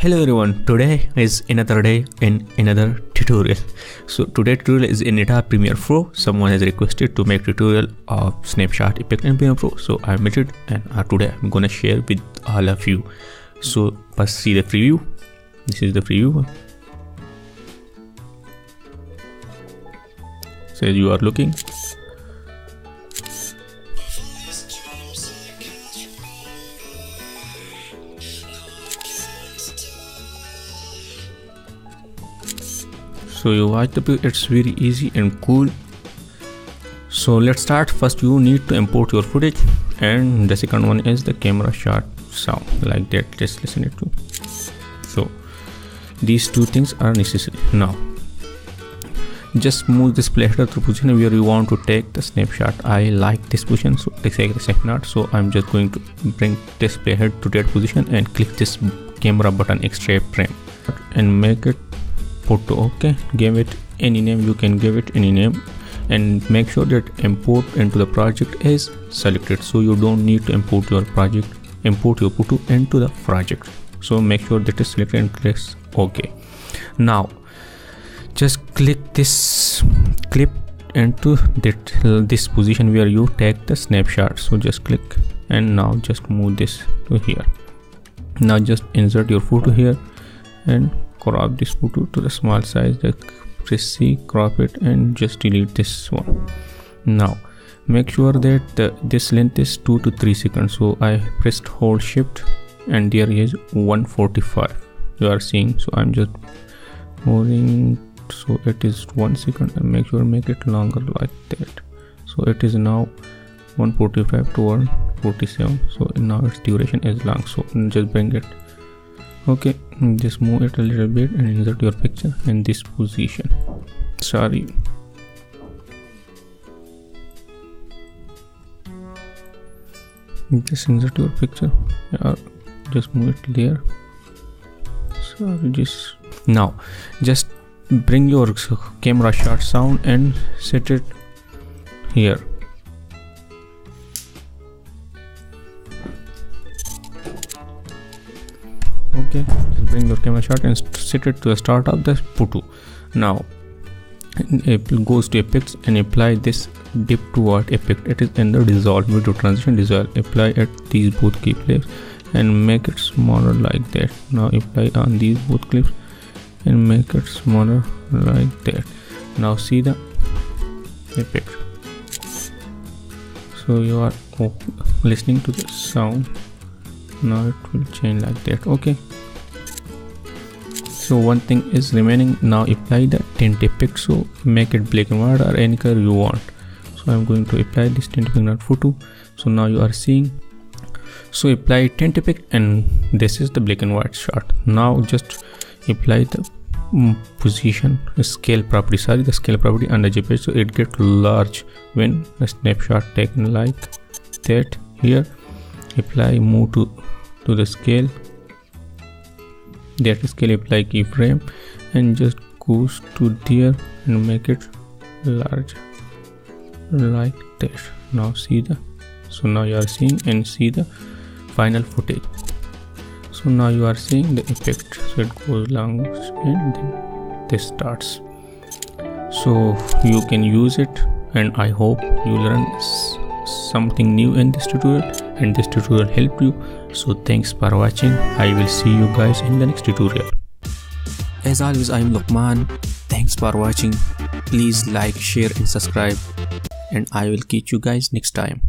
Hello everyone, today is another day in another tutorial. So today tutorial is in Premiere Pro. Someone has requested to make tutorial of snapshot effect in Premiere Pro. So I made it and today I'm gonna share with all of you. So first see the preview. This is the preview. So as you are looking. So you watch the video, it's very easy and cool. So let's start. First you need to import your footage, and the second one is the camera shot sound, like that. Just listen it to. So these two things are necessary. Now just move this playheader to position where you want to take the snapshot. I like this position, so take a snapshot. So I'm just going to bring this playhead to that position and click this camera button, extract frame, and make it photo. Okay, give it any name, you can give it any name, and make sure that import into the project is selected. So you don't need to import your project, import your photo into the project. So make sure that is selected and click OK. Now just click this clip into this position where you take the snapshot. So just click and now just move this to here. Now just insert your photo here and crop this photo to the small size. Press C, crop it, and just delete this one. Now make sure that this length is 2 to 3 seconds. So I pressed hold shift and there is 145 you are seeing. So I'm just moving, so it is 1 second, and make sure make it longer like that. So it is now 145 to 147. So now its duration is long. So just bring it. Okay, just move it a little bit and insert your picture in this position. Sorry. Just insert your picture. Just move it there. Sorry, just now just bring your camera shot sound and set it here. Okay, just bring your camera shot and set it to the start of the photo. Now it goes to effects and apply this dip to what effect. It is in the dissolve, video transition dissolve. Apply at these both key clips and make it smaller like that. Now apply on these both clips and make it smaller like that. Now see the effect. So you are listening to the sound. Now it will change like that. Okay, so one thing is remaining. Now apply the tint effect. So make it black and white or any color you want. So I'm going to apply this tint effect on photo. So now you are seeing. So apply tint effect and this is the black and white shot. Now just apply the position scale property, the scale property on the JPEG, so it gets large when the snapshot taken like that. Here apply move to the scale, that scale, apply keyframe and just goes to there and make it large like that. Now see the, so now you are seeing and see the final footage. So now you are seeing the effect. So it goes long and then this starts. So you can use it, and I hope you learn something new in this tutorial and this tutorial helped you. So thanks for watching. I will see you guys in the next tutorial. As always, I am Luqman. Thanks for watching. Please like, share and subscribe, and I will catch you guys next time.